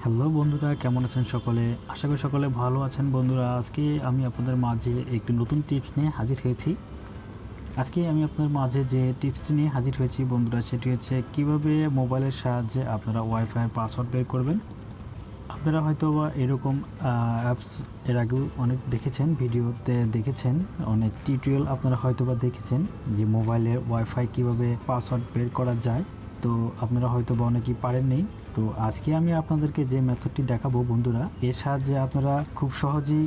Hello বন্ধুরা, কেমন আছেন সকলে? আশা করি সকলে ভালো আছেন। বন্ধুরা, আজকে আমি আপনাদের মাঝে একটি নতুন টিপস নিয়ে হাজির হয়েছি। আজকে আমি আপনার মাঝে যে টিপসটি নিয়ে হাজির হয়েছি বন্ধুরা, সেটি হচ্ছে কিভাবে মোবাইলের সাহায্যে আপনারা ওয়াইফাইয়ের পাসওয়ার্ড বের করবেন। আপনারা হয়তো বা এরকম অ্যাপস এর আগেও অনেক দেখেছেন, ভিডিওতে দেখেছেন, অনেক টিউটোরিয়াল আপনারা হয়তো বা দেখেছেন যে মোবাইলের ওয়াইফাই কিভাবে পাসওয়ার্ড বের করা যায়। তো আপনারা হয়তো বা অনেকেই পারেননি। তো আজকে আমি আপনাদেরকে যে মেথডটি দেখাবো বন্ধুরা, এর সাহায্যে আপনারা খুব সহজেই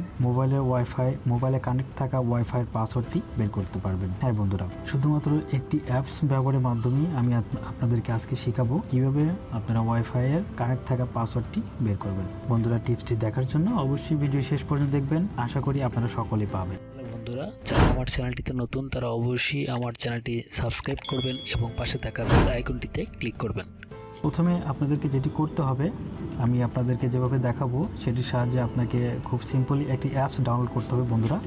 মোবাইলে কানেক্ট থাকা ওয়াইফাইয়ের পাসওয়ার্ডটি বের করতে পারবেন। হ্যাঁ বন্ধুরা, শুধুমাত্র একটি অ্যাপস ব্যবহারের মাধ্যমে আমি আপনাদেরকে আজকে শেখাবো কিভাবে আপনারা ওয়াইফাইয়ের কানেক্ট থাকা পাসওয়ার্ডটি বের করবেন। বন্ধুরা, টিপসটি দেখার জন্য অবশ্যই ভিডিও শেষ পর্যন্ত দেখবেন। আশা করি আপনারা সকলেই পাবেন। বন্ধুরা, যারা আমার চ্যানেলটিতে নতুন তারা অবশ্যই আমার চ্যানেলটি সাবস্ক্রাইব করবেন এবং পাশে থাকা বেল আইকনটিতে ক্লিক করবেন। প্রথমে আপনাদেরকে যেটি করতে হবে, আমি আপনাদেরকে যেভাবে দেখাবো সেটির সাহায্যে আপনাকে খুব সিম্পলি একটি অ্যাপস ডাউনলোড করতে হবে বন্ধুরা,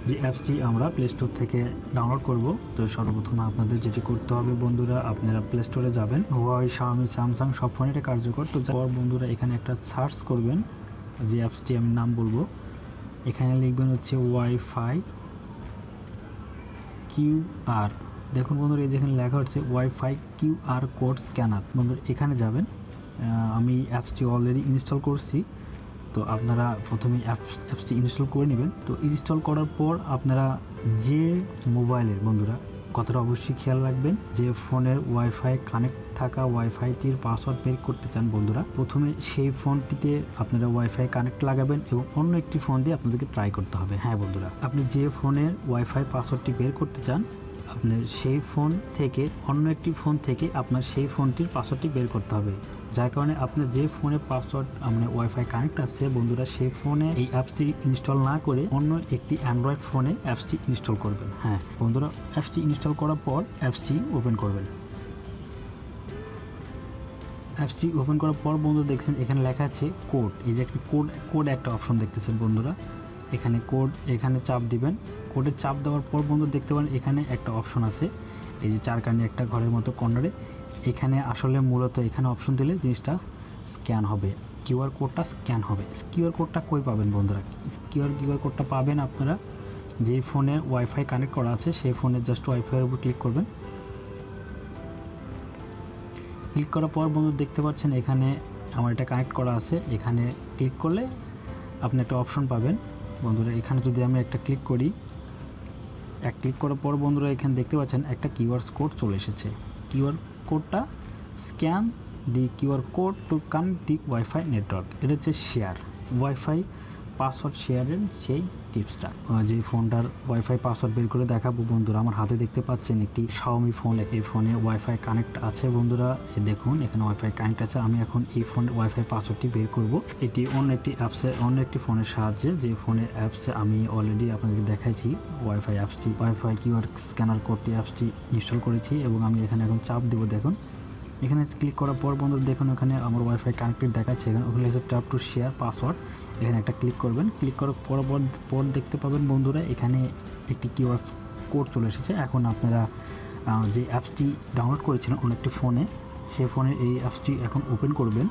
যে অ্যাপসটি আমরা প্লে স্টোর থেকে ডাউনলোড করব। তো সর্বপ্রথমে আপনাদের যেটি করতে হবে বন্ধুরা, আপনারা প্লে স্টোরে যাবেন। হুয়াওয়াই, শাওমি, স্যামসাং সব ফোনে এটা কার্যকর। তো যাওয়ার বন্ধুরা এখানে একটা সার্চ করবেন, যে অ্যাপসটি আমি নাম বলবো। এখানে লিখবেন হচ্ছে ওয়াইফাই QR। দেখুন বন্ধুরা, এই যেখানে লেখা হচ্ছে ওয়াইফাই QR কোড স্ক্যানার। বন্ধুরা এখানে যাবেন। আমি অ্যাপসটি অলরেডি ইনস্টল করছি, তো আপনারা প্রথমে অ্যাপসটি ইনস্টল করে নেবেন। তো ইনস্টল করার পর আপনারা যে মোবাইলের, বন্ধুরা কথাটা অবশ্যই খেয়াল রাখবেন, যে ফোনের ওয়াইফাই কানেক্ট থাকা ওয়াইফাইটির পাসওয়ার্ড বের করতে চান বন্ধুরা, প্রথমে সেই ফোনটিতে আপনারা ওয়াইফাই কানেক্ট লাগাবেন এবং অন্য একটি ফোন দিয়ে আপনাদেরকে ট্রাই করতে হবে। হ্যাঁ বন্ধুরা, আপনি যে ফোনের ওয়াইফাই পাসওয়ার্ডটি বের করতে চান, আপনার সেই ফোন থেকে অন্য একটি ফোন থেকে আপনার সেই ফোনটির পাসওয়ার্ডটি বের করতে হবে। যার কারণে আপনার যে ফোনে পাসওয়ার্ড মানে ওয়াইফাই কানেক্ট আছে বন্ধুরা, সেই ফোনে এই অ্যাপসটি ইনস্টল না করে অন্য একটি অ্যান্ড্রয়েড ফোনে অ্যাপসটি ইনস্টল করবেন। হ্যাঁ বন্ধুরা, অ্যাপসটি ইনস্টল করার পর অ্যাপসটি ওপেন করবেন। অ্যাপসটি ওপেন করার পর বন্ধুরা দেখছেন এখানে লেখা আছে কোড। এই যে একটা কোড একটা অপশন দেখতেছেন বন্ধুরা, এখানে কোড, এখানে চাপ দিবেন। কোডে চাপ দেওয়ার পর বন্ধু দেখতে পারেন এখানে একটা অপশন আছে, এই যে চারকানি একটা ঘরের মতো কর্নারে। এখানে আসলে মূলত এখানে অপশন দিলে জিনিসটা স্ক্যান হবে, QR কোডটা স্ক্যান হবে। QR কোডটা কই পাবেন বন্ধুরা? QR কোডটা পাবেন আপনারা যে ফোনে ওয়াইফাই কানেক্ট করা আছে সেই ফোনের জাস্ট ওয়াইফাইয়ের উপর ক্লিক করবেন। ক্লিক করার পর বন্ধু দেখতে পাচ্ছেন এখানে আমার এটা কানেক্ট করা আছে। এখানে ক্লিক করলে আপনি একটা অপশন পাবেন বন্ধুরা। এখানে যদি আমি একটা ক্লিক করি, ক্লিক করার পর বন্ধুরা এখানে দেখতে পাচ্ছেন একটা QR কোড চলে এসেছে। QR কোডটা scan the QR code to connect the wifi network. এটা হচ্ছে শেয়ার ওয়াইফাই পাসওয়ার্ড শেয়ারের সেই টিপসটা। যে ফোনটার ওয়াইফাই পাসওয়ার্ড বের করে দেখাবো বন্ধুরা, আমার হাতে দেখতে পাচ্ছেন একটি শাওমি ফোন। এই ফোনে ওয়াইফাই কানেক্ট আছে বন্ধুরা, দেখুন এখানে ওয়াইফাই কানেক্ট আছে। আমি এখন এই ফোনের ওয়াইফাই পাসওয়ার্ডটি বের করব। এটি অন্য একটি ফোনের সাহায্যে, যে ফোনের অ্যাপসে আমি অলরেডি আপনাদেরকে দেখাইছি ওয়াইফাই QR স্ক্যানার কোডটি অ্যাপসটি ইনস্টল করেছি এবং আমি এখানে এখন চাপ দেবো। দেখুন এখানে ক্লিক করার পর বন্ধুরা দেখুন ওখানে আমার ওয়াইফাই কানেক্টেড দেখাচ্ছে। ওখানে ট্যাপ টু শেয়ার পাসওয়ার্ড, এখানে একটা ক্লিক করবেন। ক্লিক করার পর দেখতে পাবেন বন্ধুরা এখানে একটি QR কোড চলে এসেছে। এখন আপনারা যে অ্যাপসটি ডাউনলোড করেছিলেন অন্য একটি ফোনে, সেই ফোনে এই অ্যাপসটি এখন ওপেন করবেন।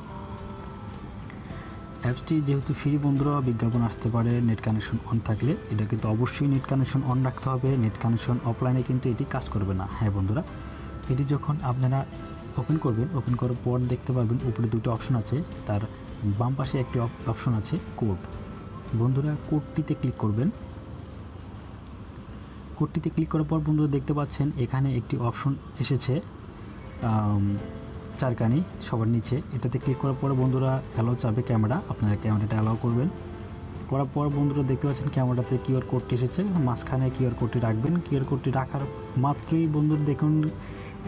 অ্যাপসটি যেহেতু ফ্রি বন্ধুরা, বিজ্ঞাপন আসতে পারে নেট কানেকশন অন থাকলে। এটা কিন্তু অবশ্যই নেট কানেকশন অন রাখতে হবে, নেট কানেকশন অফলাইনে কিন্তু এটি কাজ করবে না। হ্যাঁ বন্ধুরা, এটি যখন আপনারা ওপেন করবেন, ওপেন করার পর দেখতে পারবেন উপরে দুটো অপশন আছে, তার বাম পাশে একটি অপশন আছে কোড। বন্ধুরা কোডটিতে ক্লিক করবেন। কোডটিতে ক্লিক করার পর বন্ধুরা দেখতে পাচ্ছেন এখানে একটি অপশন এসেছে চারকানি সবার নিচে। এটাতে ক্লিক করার পরে বন্ধুরা অ্যালাউ চাবে ক্যামেরা, আপনারা ক্যামেরাটা অ্যালাউ করবেন। করার পর বন্ধুরা দেখতে পাচ্ছেন ক্যামেরাতে QR কোডটি এসেছে, মাঝখানে QR কোডটি রাখবেন। QR কোডটি রাখার মাত্রই বন্ধুরা দেখুন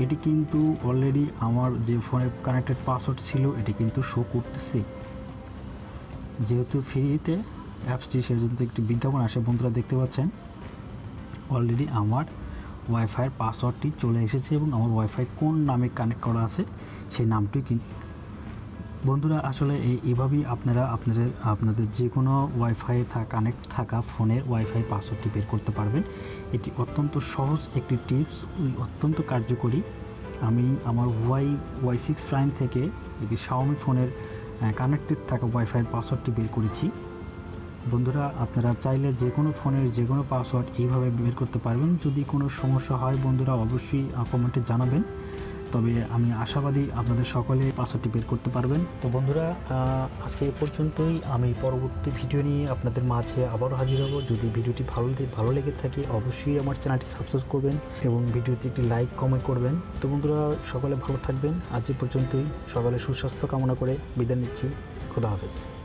এটি কিন্তু অলরেডি আমার যে ফোনের কানেক্টেড পাসওয়ার্ড ছিল এটি কিন্তু শো করতেছে। যেহেতু ফ্রিতে অ্যাপসটি, সেজন্য একটি বিজ্ঞাপন আসে বন্ধুরা, দেখতে পাচ্ছেন অলরেডি আমার ওয়াইফাইয়ের পাসওয়ার্ডটি চলে এসেছে এবং আমার ওয়াইফাই কোন নামে কানেক্ট করা আছে সেই নামটি কিন্তু বন্ধুরা আসলে এইভাবেই আপনারা আপনাদের যে কোনো ওয়াইফাই কানেক্ট থাকা ফোনের ওয়াইফাই পাসওয়ার্ডটি বের করতে পারবেন। এটি অত্যন্ত সহজ একটি টিপস, অত্যন্ত কার্যকরী। আমি আমার Y6 প্রাইম থেকে একটি Xiaomi ফোনের কানেক্টেড থাকা ওয়াইফাইয়ের পাসওয়ার্ডটি বের করেছি। বন্ধুরা, আপনারা চাইলে যে কোনো ফোনের যে কোনো পাসওয়ার্ড এইভাবে বের করতে পারবেন। যদি কোনো সমস্যা হয় বন্ধুরা অবশ্যই কমেন্টে জানাবেন, তবে আমি আশাবাদী আপনাদের সকলে পাসওয়ার্ডটি বের করতে পারবেন। তো বন্ধুরা, আজকে এই পর্যন্তই। আমি পরবর্তী ভিডিও নিয়ে আপনাদের মাঝে আবারও হাজির হব। যদি ভিডিওটি ভালো লেগে থাকে অবশ্যই আমার চ্যানেলটি সাবস্ক্রাইব করবেন এবং ভিডিওতে একটি লাইক কমেন্ট করবেন। তো বন্ধুরা, সকলে ভালো থাকবেন। আজ এই পর্যন্তই। সকলে সুস্বাস্থ্য কামনা করে বিদায় নিচ্ছি। খোদা হাফেজ।